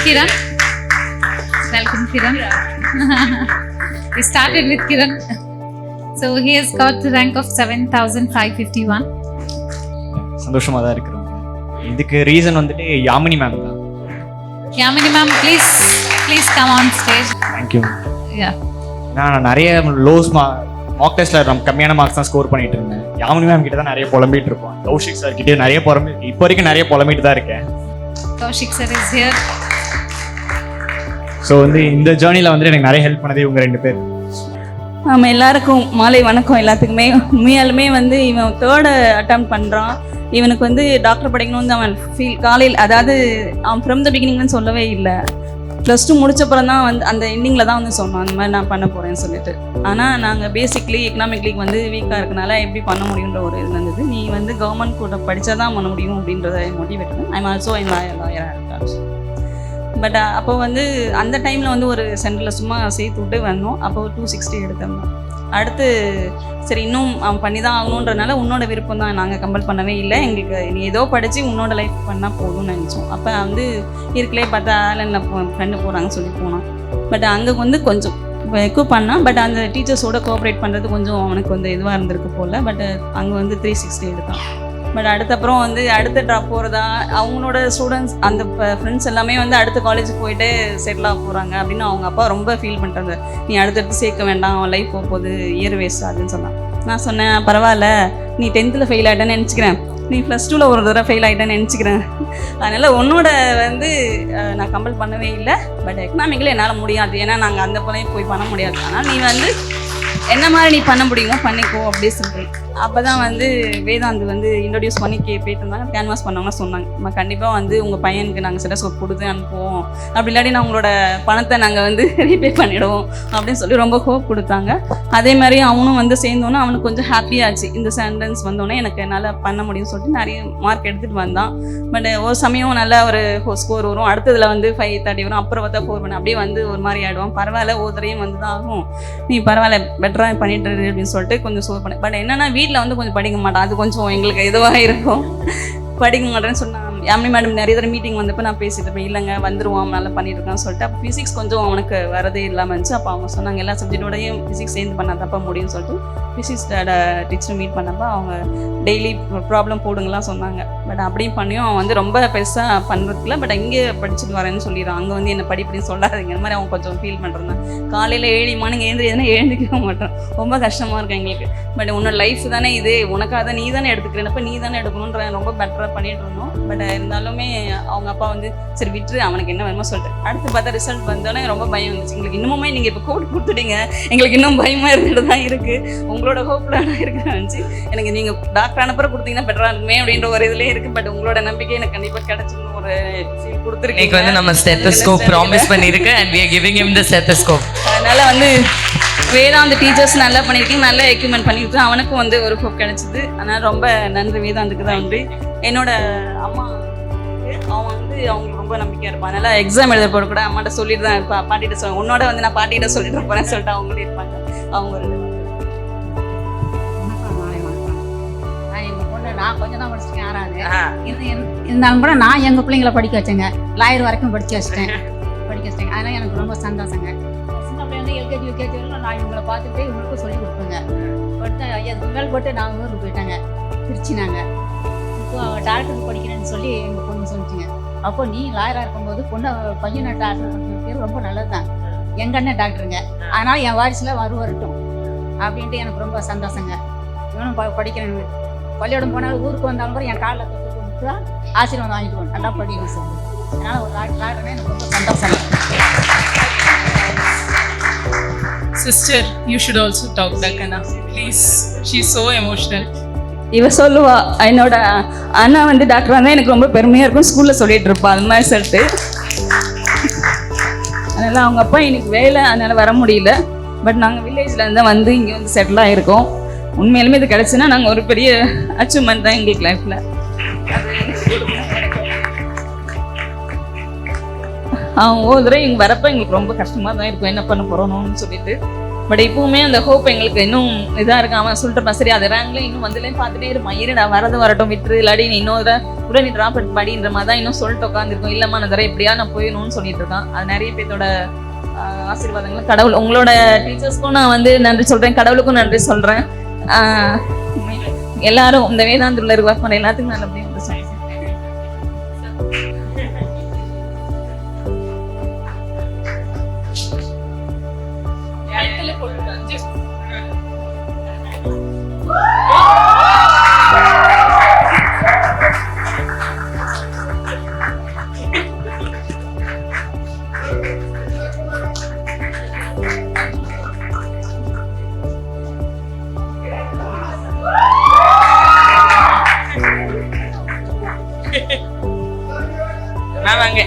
Kiran. Welcome, Kiran. We started with Kiran. So he has got the rank of 7,551. சந்தோஷமாக தான் இருக்கிறோம். இதுக்கு reason வந்துட்டு யாமினி மேம் தான். Yamini ma'am, please come on stage. Thank you. Yeah. நான் நிறைய மார்க் டெஸ்ட்டில் நம்ம கம்மியான மார்க்ஸ் தான் ஸ்கோர் பண்ணிட்டு இருந்தேன். யாமினி மேம் கிட்ட தான் நிறைய புலம்பிட்டு இருப்போம். கௌஷிக் சார் கிட்டே நிறைய இப்போ வரைக்கும் நிறைய புலம்பிட்டு தான் இருக்கேன். Kaushik sir is here. So வந்து இந்த ஜேர்னியில் வந்துட்டு எனக்கு நிறைய ஹெல்ப் பண்ணதே இவங்க 2 பேர். நம்ம எல்லாருக்கும் மாலை வணக்கம். எல்லாத்துக்குமே உண்மையாலுமே வந்து இவன் 3rd அட்டெம்ப்ட் பண்ணுறான். இவனுக்கு வந்து டாக்டர் படிக்கணும்னு அவன் காலையில், அதாவது அவன் ஃப்ரம் த பிகினிங்னு சொல்லவே இல்லை. +2 முடிச்சப்பறம் தான் வந்து அந்த எண்டிங்கில் தான் வந்து சொன்னான் அந்த மாதிரி நான் பண்ண போகிறேன்னு சொல்லிட்டு. ஆனால் நாங்கள் பேசிக்லி எக்கனாமிக்லி வந்து வீக்காக இருக்கனால எப்படி பண்ண முடியுன்ற ஒரு இது இருந்தது. நீ வந்து கவர்மெண்ட் கூட படித்தா தான் பண்ண முடியும் அப்படின்றத மோட்டிவேட் பண்ணேன். ஐம் ஆல்சோ என் லாயராக. பட் அப்போ வந்து அந்த டைமில் வந்து ஒரு சென்டரில் சும்மா சேர்த்து விட்டு வந்தோம். அப்போ 260 எடுத்தோம். அடுத்து சரி இன்னும் அவன் பண்ணி தான் ஆகணுன்றதுனால உன்னோட விருப்பம் தான், நாங்கள் கம்பல் பண்ணவே இல்லை. எங்களுக்கு நீ ஏதோ படித்து உன்னோட லைஃப் பண்ணால் போதும்னு நினச்சோம். அப்போ வந்து இருக்கலே பார்த்தா ஆன்லைனில் ஃப்ரெண்டு போகிறாங்கன்னு சொல்லி போனான். பட் அங்கே வந்து கொஞ்சம் எக்கோ பண்ணான். பட் அந்த டீச்சர்ஸோட கோஆப்ரேட் பண்ணுறது கொஞ்சம் அவனுக்கு வந்து இதுவாக இருந்திருக்கு போல். பட் அங்கே வந்து 360 எடுத்தான். பட் அடுத்தப்புறம் வந்து அடுத்த ட்ராப் போகிறதா அவங்களோட ஸ்டூடெண்ட்ஸ் அந்த ஃப்ரெண்ட்ஸ் எல்லாமே வந்து அடுத்த காலேஜுக்கு போயிட்டு செட்டில் ஆக போகிறாங்க அப்படின்னு அவங்க அப்பா ரொம்ப ஃபீல் பண்ணிட்டாங்க. நீ அடுத்தடுத்து சேர்க்க வேண்டாம், அவன் லைஃப் போகும்போது இயர் வேஸ்ட் ஆகுதுன்னு சொன்னான். நான் சொன்னேன் பரவாயில்ல, நீ 10th ஃபெயில் ஆகிட்டேன்னு நினச்சிக்கிறேன், நீ +2 ஒரு தடவை ஃபெயில் ஆகிட்டேன்னு நினச்சிக்கிறேன். அதனால் உன்னோட வந்து நான் கம்பல் பண்ணவே இல்லை. பட் எக்கனாமிக்கில் என்னால் முடியாது, ஏன்னா நாங்கள் அந்த போய் பண்ண முடியாது. ஆனால் நீ வந்து என்ன மாதிரி நீ பண்ண முடியுமோ பண்ணிக்கோ அப்படி சொல்கிறேன். அப்போ தான் வந்து வேதாந்த் வந்து இன்ட்ரடியூஸ் பண்ணி போயிட்டு இருந்தாங்க. கேன்வாஸ் பண்ணவங்க சொன்னாங்க, நம்ம கண்டிப்பாக வந்து உங்கள் பையனுக்கு நாங்கள் ஸ்டெத்தஸ்கோப் கொடுத்து அனுப்புவோம், அப்படி இல்லாட்டி நான் உங்களோட பணத்தை நாங்கள் வந்து ரீபே பண்ணிவிடுவோம் அப்படின்னு சொல்லி ரொம்ப ஹோப் கொடுத்தாங்க. அதே மாதிரி அவனும் வந்து சேர்ந்தோன்னே அவனுக்கு கொஞ்சம் ஹாப்பியாச்சு. இந்த சென்டென்ஸ் வந்தோடனே எனக்கு என்னால் பண்ண முடியும்னு சொல்லிட்டு நிறைய மார்க் எடுத்துகிட்டு வந்தான். பட் ஒரு சமயம் நல்லா ஒரு ஸ்கோர் வரும், அடுத்ததில் வந்து 530 வரும், அப்புறம் பார்த்தா 4 பண்ண அப்படியே வந்து ஒரு மாதிரி ஆகிடுவான். பரவாயில்ல ஒவ்வொருத்தரையும் வந்து தான் ஆகும், நீ பரவாயில்ல பெட்டராக பண்ணிட்டு அப்படின்னு சொல்லிட்டு கொஞ்சம் ஸ்கோர் பண்ணேன். பட் என்னென்னா வீட்டில் வந்து கொஞ்சம் படிக்க மாட்டான். அது கொஞ்சம் எங்களுக்கு இதுவாக இருக்கும். படிக்க மாட்டேன்னு சொன்னான். யாமினி மேடம் நிறைய தடவை மீட்டிங் வந்தப்போ நான் பேசிட்டு இருப்பேன், இல்லைங்க வந்துருவான் நல்லா பண்ணிட்டு இருக்கான்னு சொல்லிட்டு. அப்போ ஃபிசிக்ஸ் கொஞ்சம் அவனுக்கு வரதே இல்லாமல் இருந்துச்சு. அப்போ அவங்க சொன்னாங்க எல்லா சப்ஜெக்டோடையும் ஃபிசிக்ஸ் சேர்ந்து பண்ணால் தப்பா முடியும்னு சொல்லிட்டு ஃபிசிக்ஸ் டீச்சர் மீட் பண்ணப்போ அவங்க டெய்லி ப்ராப்ளம் போடுங்கலாம் சொன்னாங்க. பட் அப்படியும் பண்ணியும் அவன் வந்து ரொம்ப பெருசாக பண்ணுறதுல. பட் இங்கே படிச்சுட்டு வரேன்னு சொல்லிடுறான், அங்கே வந்து என்ன படிப்படின்னு சொல்லாதீங்க இந்த மாதிரி அவன் கொஞ்சம் ஃபீல் பண்ணுறான். காலையில் 7 மணிக்கு எழுந்திரிதுன்னா எழுந்திரிக்க மாட்டான், ரொம்ப கஷ்டமாக இருக்கும் எங்களுக்கு. பட் உன்னோட லைஃப் தானே இது, உனக்காக நீ தானே எடுத்துக்கிறேன்னப்போ நீ தானே எடுக்கணுன்ற ரொம்ப பெட்டராக பண்ணிட்டு இருந்தோம். பட் இருந்தாலுமே அவங்க அப்பா வந்து சரி விட்டுரு, அவனுக்கு என்ன வேணுமோ சொல்லிட்டு. அடுத்து பார்த்தா ரிசல்ட் வந்தோடனே ரொம்ப பயம் இருந்துச்சு எங்களுக்கு. இன்னுமே நீங்கள் இப்போ கோட் கொடுத்துட்டீங்க, எங்களுக்கு இன்னும் பயமாக இருந்துட்டு தான் இருக்குது, உங்களோட ஹோப்பில் நான் இருந்துச்சு. எனக்கு நீங்கள் டாக்டர் அனுப்புற கொடுத்தீங்கன்னா பெட்டராக இருக்குமே அப்படின்ற ஒரு இதுலேயே இருக்குது. பட் உங்களோட நம்பிக்கை எனக்கு கண்டிப்பாக கிடைச்சிருந்த ஒரு ஃபீல் கொடுத்துருக்கீங்க. வந்து நம்ம ஸ்டெத்தஸ்கோப் ப்ராமிஸ் பண்ணியிருக்கு and we are giving him the stethoscope. அதனால் வந்து வேதாந்த் டீச்சர்ஸ் நல்லா பண்ணியிருக்கீங்க, நல்லா எக்யூப்மெண்ட் பண்ணியிருக்கேன். அவனுக்கும் வந்து ஒரு ஹோப் கிடைச்சிது. அதனால் ரொம்ப நன்றி வேதாந்துக்கு தான் நன்றி. என்னோட அம்மா அவன் வந்து அவங்களுக்கு ரொம்ப நம்பிக்கையாக இருப்பான். அதனால் எக்ஸாம் எழுத போட கூட அம்மாட்ட சொல்லிட்டு தான் இருப்பா, பாட்டிகிட்ட சொல்லுவேன், உன்னோட வந்து நான் பாட்டிகிட்ட சொல்லிட்டு போகிறேன்னு சொல்லிட்டு அவங்களே இருப்பாங்க. அவங்க நான் கொஞ்சம் தான் படிச்சிருக்கேன், 6வது இருந்தாலும் கூட நான் எங்கள் பிள்ளைங்களை படிக்க வச்சேங்க. லாயர் வரைக்கும் படிக்க வச்சிட்டேன். அதனால் எனக்கு ரொம்ப சந்தோஷங்க. சின்ன பிள்ளை வந்து எல்கேஜி யூகேஜி வரலாம் நான் இவங்களை பார்த்துட்டு இவங்களுக்கும் சொல்லி கொடுப்பேங்க. பட்டு அதுக்கு மேல் போட்டு நான் ஊருக்கு போயிட்டாங்க, திருச்சி. நாங்கள் இப்போ டாக்டருக்கு படிக்கிறேன்னு சொல்லி எங்கள் பொண்ணு சொல்லிச்சுங்க. அப்போ நீ லாயராக இருக்கும்போது பொண்ணை பையனை டாக்டர் படிக்கிறது ரொம்ப நல்லது தான், எங்கள் அண்ணன் டாக்டருங்க, அதனால் என் வாரிசில் வரட்டும் அப்படின்ட்டு எனக்கு ரொம்ப சந்தோஷங்க. இவனும் படிக்கிறேன்னு பள்ளியோடம் போனாலும் ஊருக்கு வந்தாலும் கூட என் காலில் தொட்டு கொடுத்து தான் ஆசீர்வாதம் வாங்கிட்டு போகணும், நல்லா படிக்கணும் சொல்லி. அதனால் ஒரு டாக்டர்னே எனக்கு ரொம்ப சந்தோஷம். Sister, you should also talk back, Anna. Please, she's so emotional. இவ சொல்லுவா, என்னோட அண்ணா வந்து டாக்டர் வந்தால் எனக்கு ரொம்ப பெருமையாக இருக்கும், ஸ்கூலில் சொல்லிட்டு இருப்பா அது மாதிரி சொல்லிட்டு. அதனால் அவங்க அப்பா எனக்கு வேலை, அதனால் வர முடியல. பட் நாங்கள் வில்லேஜில் இருந்தால் வந்து இங்கே வந்து செட்டில் ஆகிருக்கோம். உண்மையிலுமே இது கிடச்சுன்னா நாங்கள் ஒரு பெரிய அச்சீவ்மெண்ட் தான் எங்களுக்கு லைஃப்பில். அவங்க ஒவ்வொரு தடவை இங்கே வரப்போ எங்களுக்கு ரொம்ப கஷ்டமாக தான் இருக்கும், என்ன பண்ண போகிறோன்னு சொல்லிட்டு. பட் இப்பவுமே அந்த ஹோப் எங்களுக்கு இன்னும் இதாக இருக்கு. அவன் சொல்லிட்டு சரி அது ரேங்க்ல இன்னும் வந்துலேயும் பார்த்துட்டே இருப்பான், இருடா வரட்டும் விட்டுரு, இல்லாடி நீ இன்னொரு கூட நீ ட்ராப் படின்ற மாதிரி தான் இன்னும் சொல்லிட்டு உட்காந்துருக்கோம். இல்லைம்மா நான் தர எப்படியா நான் போயிடணும்னு சொல்லிட்டு இருக்கான். அது நிறைய பேர்த்தோட ஆசீர்வாதங்கள். கடவுள் உங்களோட டீச்சர்ஸ்க்கும் நான் வந்து நன்றி சொல்கிறேன், கடவுளுக்கும் நன்றி சொல்கிறேன். எல்லாரும் இந்த வேதாந்திரில் இருக்க ஒர்க் பண்ண எல்லாத்துக்கும் நல்லபடியாக வந்து சொல்கிறேன். நான் வாங்க